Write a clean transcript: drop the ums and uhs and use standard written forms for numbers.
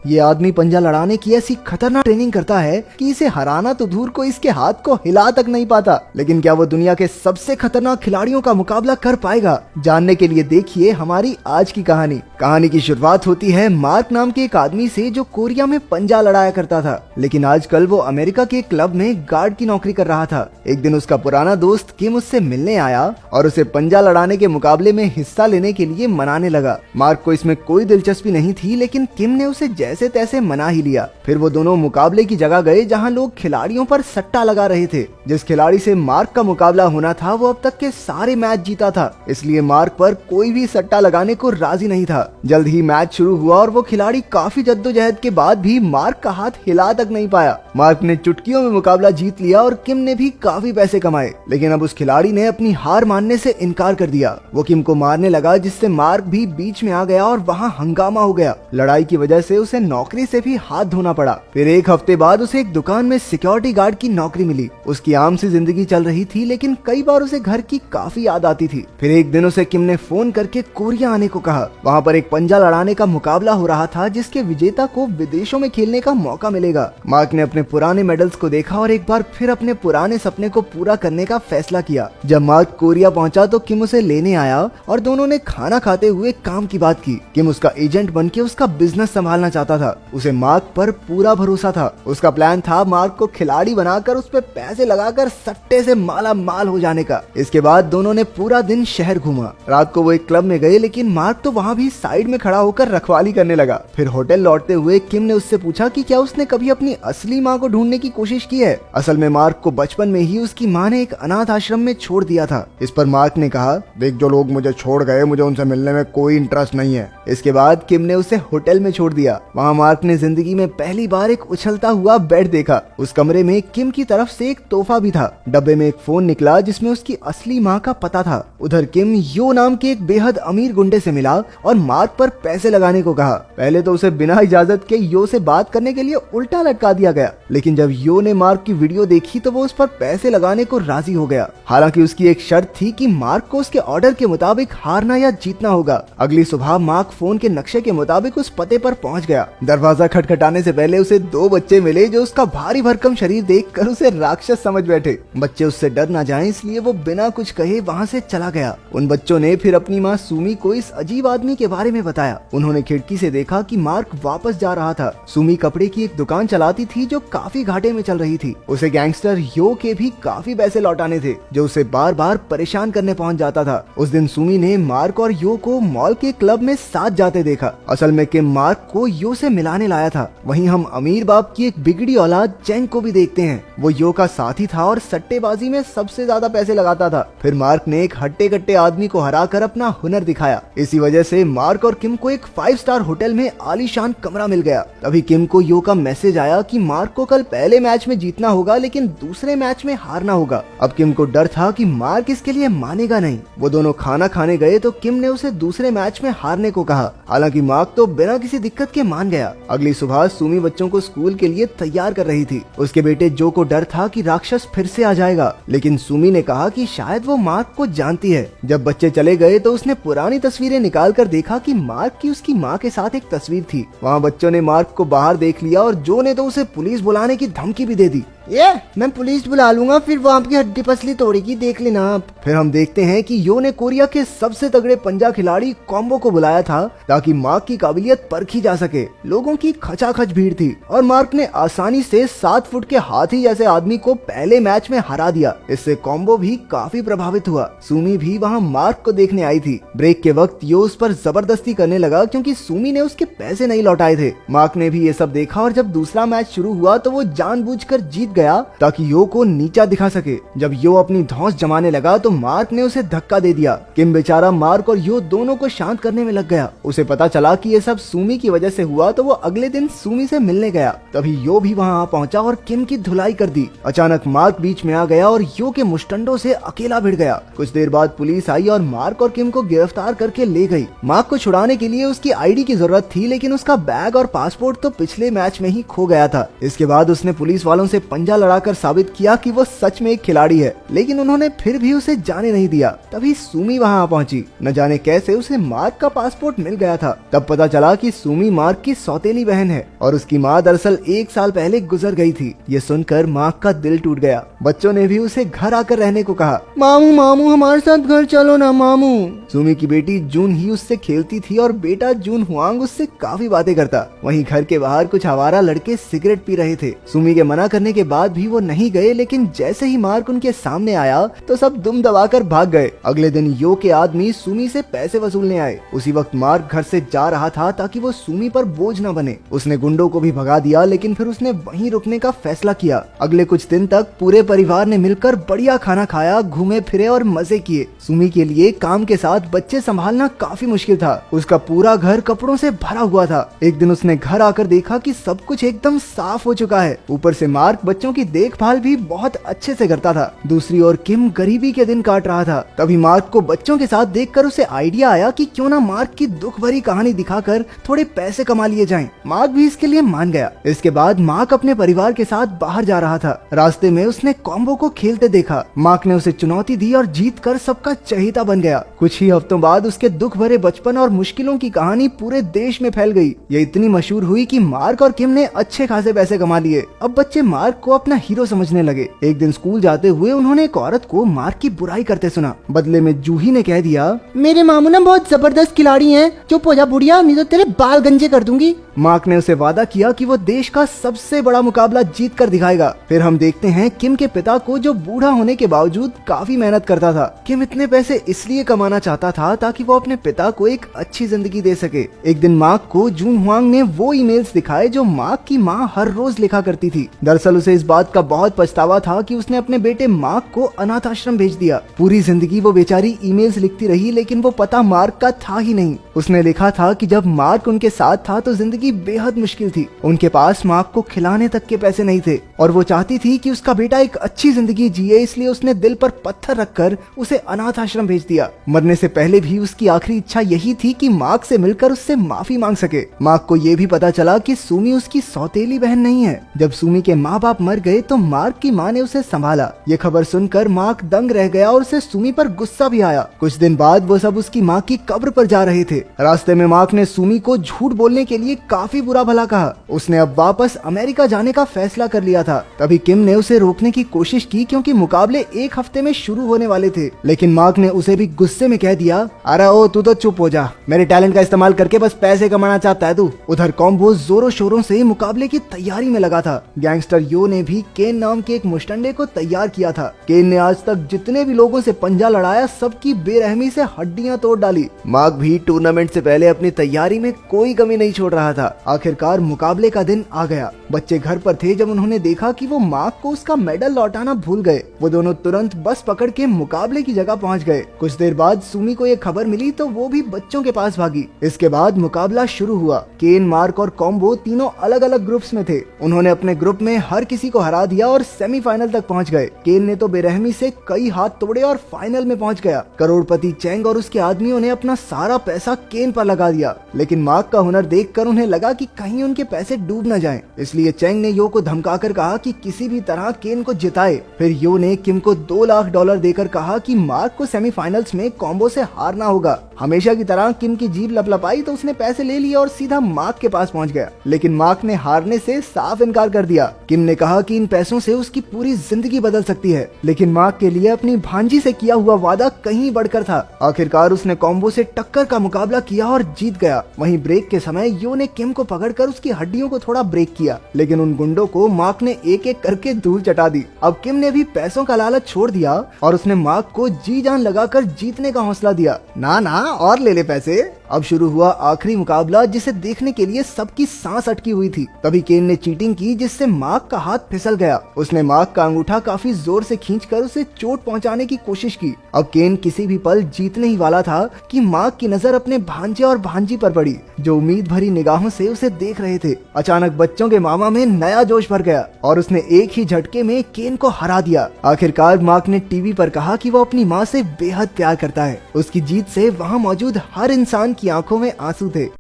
ये आदमी पंजा लड़ाने की ऐसी खतरनाक ट्रेनिंग करता है कि इसे हराना तो दूर को इसके हाथ को हिला तक नहीं पाता। लेकिन क्या वो दुनिया के सबसे खतरनाक खिलाड़ियों का मुकाबला कर पाएगा? जानने के लिए देखिए हमारी आज की कहानी। कहानी की शुरुआत होती है मार्क नाम के एक आदमी से जो कोरिया में पंजा लड़ाया करता था, लेकिन आजकल वो अमेरिका के क्लब में गार्ड की नौकरी कर रहा था। एक दिन उसका पुराना दोस्त किम उससे मिलने आया और उसे पंजा लड़ाने के मुकाबले में हिस्सा लेने के लिए मनाने लगा। मार्क को इसमें कोई दिलचस्पी नहीं थी, लेकिन किम ने उसे जैसे तैसे मना ही लिया। फिर वो दोनों मुकाबले की जगह गए जहां लोग खिलाड़ियों पर सट्टा लगा रहे थे। जिस खिलाड़ी से मार्क का मुकाबला होना था वो अब तक के सारे मैच जीता था, इसलिए मार्क पर कोई भी सट्टा लगाने को राजी नहीं था। जल्द ही मैच शुरू हुआ और वो खिलाड़ी काफी जद्दोजहद के बाद भी मार्क का हाथ हिला तक नहीं पाया। मार्क ने चुटकियों में मुकाबला जीत लिया और किम ने भी काफी पैसे कमाए, लेकिन अब उस खिलाड़ी ने अपनी हार मानने से इनकार कर दिया। वो किम को मारने लगा, जिससे मार्क भी बीच में आ गया और वहाँ हंगामा हो गया। लड़ाई की वजह से उसे नौकरी से भी हाथ धोना पड़ा। फिर एक हफ्ते बाद उसे एक दुकान में सिक्योरिटी गार्ड की नौकरी मिली। उसकी आम सी जिंदगी चल रही थी, लेकिन कई बार उसे घर की काफी याद आती थी। फिर एक दिन उसे किम ने फोन करके कोरिया आने को कहा। वहाँ पर एक पंजा लड़ाने का मुकाबला हो रहा था, जिसके विजेता को विदेशों में खेलने का मौका मिलेगा। मार्क ने अपने पुराने मेडल्स को देखा और एक बार फिर अपने पुराने सपने को पूरा करने का फैसला किया। जब मार्क कोरिया पहुंचा तो किम उसे लेने आया और दोनों ने खाना खाते हुए काम की बात की। किम उसका एजेंट बनके उसका बिजनेस संभालना चाहता था। उसे मार्क पर पूरा भरोसा था। उसका प्लान था मार्क को खिलाड़ी बनाकर उस पे पैसे लगाकर सट्टे से माला माल हो जाने का। इसके बाद दोनों ने पूरा दिन शहर घूमा। रात को वो एक क्लब में गए, लेकिन मार्क तो वहाँ भी साइड में खड़ा होकर रखवाली करने लगा। फिर होटल लौटते हुए किम ने उससे पूछा कि क्या उसने कभी अपनी असली माँ को ढूंढने की कोशिश की है। असल में मार्क को बचपन में ही उसकी माँ ने एक अनाथ आश्रम में छोड़ दिया था। इस पर मार्क ने कहा, देख जो लोग मुझे छोड़ गए मुझे उनसे मिलने में कोई इंटरेस्ट नहीं है। इसके बाद किम ने उसे होटल में छोड़ दिया। वहाँ मार्क ने जिंदगी में पहली बार एक उछलता हुआ बेड देखा। उस कमरे में किम की तरफ से एक तोहफा भी था। डब्बे में एक फोन निकला जिसमें उसकी असली माँ का पता था। उधर किम यो नाम के एक बेहद अमीर गुंडे से मिला और मार्क पर पैसे लगाने को कहा। पहले तो उसे बिना इजाजत के यो से बात करने के लिए उल्टा लटका दिया गया, लेकिन जब यो ने मार्क की वीडियो देखी तो वो उस पर पैसे लगाने को राजी हो गया। हालांकि उसकी एक शर्त थी कि मार्क को उसके ऑर्डर के मुताबिक हारना या जीतना होगा। अगली सुबह मार्क फोन के नक्शे के मुताबिक उस पते पर पहुंच गया। दरवाजा खटखटाने से पहले उसे दो बच्चे मिले जो उसका भारी भरकम शरीर देखकर उसे राक्षस समझ बैठे। बच्चे उससे डर ना जाएं, इसलिए वो बिना कुछ कहे वहाँ से चला गया। उन बच्चों ने फिर अपनी माँ सुमी को इस अजीब आदमी के बारे में बताया। उन्होंने खिड़की से देखा कि मार्क वापस जा रहा था। सुमी कपड़े की एक दुकान चलाती थी जो काफी घाटे में चल रही थी। उसे गैंगस्टर यो के भी काफी पैसे लौटाने थे, जो उसे बार बार परेशान करने पहुंच जाता था। उस दिन सुमी ने मार्क और यो को मॉल के क्लब में साथ जाते देखा। असल में किम मार्क को यो से मिलाने लाया था। वहीं हम अमीर बाप की एक बिगड़ी औलाद चेंग को भी देखते हैं। वो यो का साथी था और सट्टेबाजी में सबसे ज्यादा पैसे लगाता था। फिर मार्क ने एक हट्टे कट्टे आदमी को हराकर अपना हुनर दिखाया। इसी वजह से मार्क और किम को एक 5 स्टार होटल में आलीशान कमरा मिल गया। तभी किम को यो का मैसेज आया कि मार्क को कल पहले मैच में जीतना होगा, लेकिन दूसरे मैच में हारना होगा। अब किम को डर था कि मार्क इसके लिए मानेगा नहीं। वो दोनों खाना खाने गए तो किम ने उसे दूसरे मैच में हारने को कहा। हालांकि मार्क तो बिना किसी दिक्कत के मान गया। अगली सुबह सुमी बच्चों को स्कूल के लिए तैयार कर रही थी। उसके बेटे जो को डर था कि राक्षस फिर से आ जाएगा, लेकिन सुमी ने कहा कि शायद वो मार्क को जानती है। जब बच्चे चले गए तो उसने पुरानी तस्वीरें निकाल कर देखा कि मार्क की उसकी माँ के साथ एक तस्वीर थी। वहाँ बच्चों ने मार्क को बाहर देख लिया और जो ने तो उसे पुलिस बुलाने की धमकी भी दे दी। मैं पुलिस बुला लूंगा, फिर वो आपकी हड्डी पसली तोड़ेगी, देख लेना आप। फिर हम देखते हैं कि यो ने कोरिया के सबसे तगड़े पंजा खिलाड़ी कॉम्बो को बुलाया था ताकि मार्क की काबिलियत परखी जा सके। लोगों की खचाखच भीड़ थी और मार्क ने आसानी से 7 फुट के हाथी जैसे आदमी को पहले मैच में हरा दिया। इससे कॉम्बो भी काफी प्रभावित हुआ। सुमी भी वहाँ मार्क को देखने आई थी। ब्रेक के वक्त यो उस पर जबरदस्ती करने लगा क्योंकि सुमी ने उसके पैसे नहीं लौटाए थे। मार्क ने भी ये सब देखा और जब दूसरा मैच शुरू हुआ तो वो जानबूझकर जीत गया ताकि यो को नीचा दिखा सके। जब यो अपनी धौंस जमाने लगा तो मार्क ने उसे धक्का दे दिया। किम बेचारा मार्क और यो दोनों को शांत करने में लग गया। उसे पता चला कि ये सब सुमी की वजह से हुआ तो वो अगले दिन सुमी से मिलने गया। तभी यो भी वहाँ पहुंचा और किम की धुलाई कर दी। अचानक मार्क बीच में आ गया और यो के मुस्टंडों से अकेला भिड़ गया। कुछ देर बाद पुलिस आई और मार्क और किम को गिरफ्तार करके ले गई। मार्क को छुड़ाने के लिए उसकी आईडी की जरूरत थी, लेकिन उसका बैग और पासपोर्ट तो पिछले मैच में ही खो गया था। इसके बाद उसने पुलिस वालों से पंजा लड़ाकर साबित किया कि वो सच में एक खिलाड़ी है, लेकिन उन्होंने फिर भी उसे जाने नहीं दिया। तभी सुमी वहां पहुंची। न जाने कैसे उसे मार्क का पासपोर्ट मिल गया था। तब पता चला कि सुमी मार्क की सौतेली बहन है और उसकी माँ दरअसल 1 साल पहले गुजर गई थी। ये सुनकर मार्क का दिल टूट गया। बच्चों ने भी उसे घर आकर रहने को कहा। मामू मामू हमारे साथ घर चलो ना मामू। सुमी की बेटी जून ही उससे खेलती थी और बेटा जून हुआंग उससे काफी बातें करता। वहीं घर के बाहर कुछ आवारा लड़के सिगरेट पी रहे थे। सुमी के मना करने के बाद भी वो नहीं गए, लेकिन जैसे ही मार्क उनके सामने आया तो सब दुम दबाकर भाग गए। अगले दिन यो के आदमी सुमी से पैसे वसूलने आए। उसी वक्त मार्क घर से जा रहा था ताकि वो सुमी पर बोझ न बने। उसने गुंडों को भी भगा दिया, लेकिन फिर उसने वहीं रुकने का फैसला किया। अगले कुछ दिन तक पूरे परिवार ने मिलकर बढ़िया खाना खाया, घूमे फिरे और मजे किए। सुमी के लिए काम के साथ बच्चे संभालना काफी मुश्किल था। उसका पूरा घर कपड़ों से भरा हुआ था। एक दिन उसने घर आकर देखा कि सब कुछ एकदम साफ हो चुका है। ऊपर से मार्क बच्चों की देखभाल भी बहुत अच्छे से करता था। दूसरी ओर किम गरीबी के दिन काट रहा था। तभी मार्क को बच्चों के साथ देखकर उसे आइडिया आया कि क्यों ना मार्क की दुख भरी कहानी दिखाकर थोड़े पैसे कमा लिए जाएं। मार्क भी इसके लिए मान गया। इसके बाद मार्क अपने परिवार के साथ बाहर जा रहा था। रास्ते में उसने कॉम्बो को खेलते देखा। मार्क ने उसे चुनौती दी और जीत कर सबका चहेता बन गया। कुछ ही हफ्तों बाद उसके दुख भरे बचपन और मुश्किलों की कहानी पूरे देश में फैल गई। ये इतनी मशहूर हुई कि मार्क और किम ने अच्छे खासे पैसे कमा लिए। अब बच्चे मार्क को अपना हीरो समझने लगे। एक दिन स्कूल जाते हुए उन्होंने एक औरत को मार्क की बुराई करते सुना। बदले में जूही ने कह दिया, मेरे मामू ना बहुत जबरदस्त खिलाड़ी हैं। चुप हो जा बुढ़िया, नहीं तो तेरे बाल गंजे कर दूंगी। मार्क ने उसे वादा किया कि वो देश का सबसे बड़ा मुकाबला जीत कर दिखाएगा। फिर हम देखते हैं किम के पिता को, जो बूढ़ा होने के बावजूद काफी मेहनत करता था। किम इतने पैसे इसलिए कमाना चाहता था ताकि वो अपने पिता को एक अच्छी जिंदगी दे सके। एक दिन मार्क को जून हुआंग ने वो ईमेल्स दिखाए जो मार्क की माँ हर रोज लिखा करती थी। दरअसल उसे इस बात का बहुत पछतावा था कि उसने अपने बेटे मार्क को अनाथ आश्रम भेज दिया। पूरी जिंदगी वो बेचारी ईमेल्स लिखती रही, लेकिन वो पता मार्क का था ही नहीं। उसने लिखा था कि जब मार्क उनके साथ था तो जिंदगी बेहद मुश्किल थी। उनके पास मार्क को खिलाने तक के पैसे नहीं थे और वो चाहती थी कि उसका बेटा एक अच्छी जिंदगी जिए, इसलिए उसने दिल पर पत्थर रखकर उसे अनाथ आश्रम भेज दिया। मरने से पहले भी उसकी आखिरी इच्छा यही थी कि मार्क से मिलकर उससे माफी मांग सके। मार्क को ये भी पता चला कि सुमी उसकी सौतेली बहन नहीं है। जब सुमी के माँ बाप मर गए तो मार्क की माँ ने उसे संभाला। ये खबर सुनकर मार्क दंग रह गया और उसे सुमी पर गुस्सा भी आया। कुछ दिन बाद वो सब उसकी माँ की कब्र पर जा रहे थे। रास्ते में मार्क ने सुमी को झूठ बोलने के लिए काफी बुरा भला कहा। उसने अब वापस अमेरिका जाने का फैसला कर लिया था। तभी किम ने उसे रोकने की कोशिश की, क्योंकि मुकाबले 1 हफ्ते में शुरू होने वाले थे। लेकिन मार्क ने उसे भी गुस्से में कह दिया, अरे ओ तू तो चुप हो जा, मेरे टैलेंट का इस्तेमाल करके बस पैसे कमाना चाहता है तू। उधर कॉम्बो जोरों शोरों से मुकाबले की तैयारी में लगा था। गैंगस्टर यो ने भी केन नाम के एक मुस्टंडे को तैयार किया था। केन ने आज तक जितने भी लोगों से पंजा लड़ाया सबकी बेरहमी से हड्डियां तोड़ डाली। मार्क भी टूर्नामेंट से पहले अपनी तैयारी में कोई कमी नहीं छोड़ रहा था। आखिरकार मुकाबले का दिन आ गया। बच्चे घर पर थे जब उन्होंने देखा कि वो मार्क को उसका मेडल लौटाना भूल गए। वो दोनों तुरंत बस पकड़ के मुकाबले की जगह पहुंच गए। कुछ देर बाद सुमी को ये खबर मिली तो वो भी बच्चों के पास भागी। इसके बाद मुकाबला शुरू हुआ। केन, मार्क और कॉम्बो तीनों अलग अलग ग्रुप्स में थे। उन्होंने अपने ग्रुप में हर किसी को हरा दिया और सेमीफाइनल तक पहुंच गए। केन ने तो बेरहमी से कई हाथ तोड़े और फाइनल में पहुंच गया। करोड़पति चेंग और उसके आदमियों ने अपना सारा पैसा केन पर लगा दिया। लेकिन मार्क का हुनर देखकर उन्हें लगा कि कहीं उनके पैसे डूब न जाएं। इसलिए चेंग ने यो को धमकाकर कहा कि किसी भी तरह केन को जिताए। फिर यो ने किम को $2 लाख देकर कहा कि मार्क को सेमीफाइनल्स में कॉम्बो से हारना होगा। हमेशा की तरह किम की जीभ लपलपाई तो उसने पैसे ले लिए और सीधा मार्क के पास पहुंच गया। लेकिन मार्क ने हारने से साफ इनकार कर दिया। किम ने कहा कि इन पैसों से उसकी पूरी जिंदगी बदल सकती है। लेकिन मार्क के लिए अपनी भांजी से किया हुआ वादा कहीं बढ़कर था। आखिरकार उसने कॉम्बो से टक्कर का मुकाबला किया और जीत गया। वहीं ब्रेक के समय यो ने किम को पकड़कर उसकी हड्डियों को थोड़ा ब्रेक किया, लेकिन उन गुंडों को मार्क ने एक एक करके धूल चटा दी। अब किम ने भी पैसों का लालच छोड़ दिया और उसने मार्क को जी जान लगाकर जीतने का हौसला दिया। ना और ले ले पैसे। अब शुरू हुआ आखिरी मुकाबला, जिसे देखने के लिए सबकी सांस अटकी हुई थी। तभी केन ने चीटिंग की, जिससे मार्क का हाथ फिसल गया। उसने मार्क का अंगूठा काफी जोर से खींचकर उसे चोट पहुंचाने की कोशिश की। अब केन किसी भी पल जीतने ही वाला था कि मार्क की नजर अपने भांजे और भांजी पर पड़ी, जो उम्मीद भरी निगाहों से उसे देख रहे थे। अचानक बच्चों के मामा में नया जोश भर गया और उसने एक ही झटके में केन को हरा दिया। आखिरकार मार्क ने टीवी पर कहा कि वो अपनी माँ से बेहद प्यार करता है। उसकी जीत से वहाँ मौजूद हर इंसान की आंखों में आंसू थे।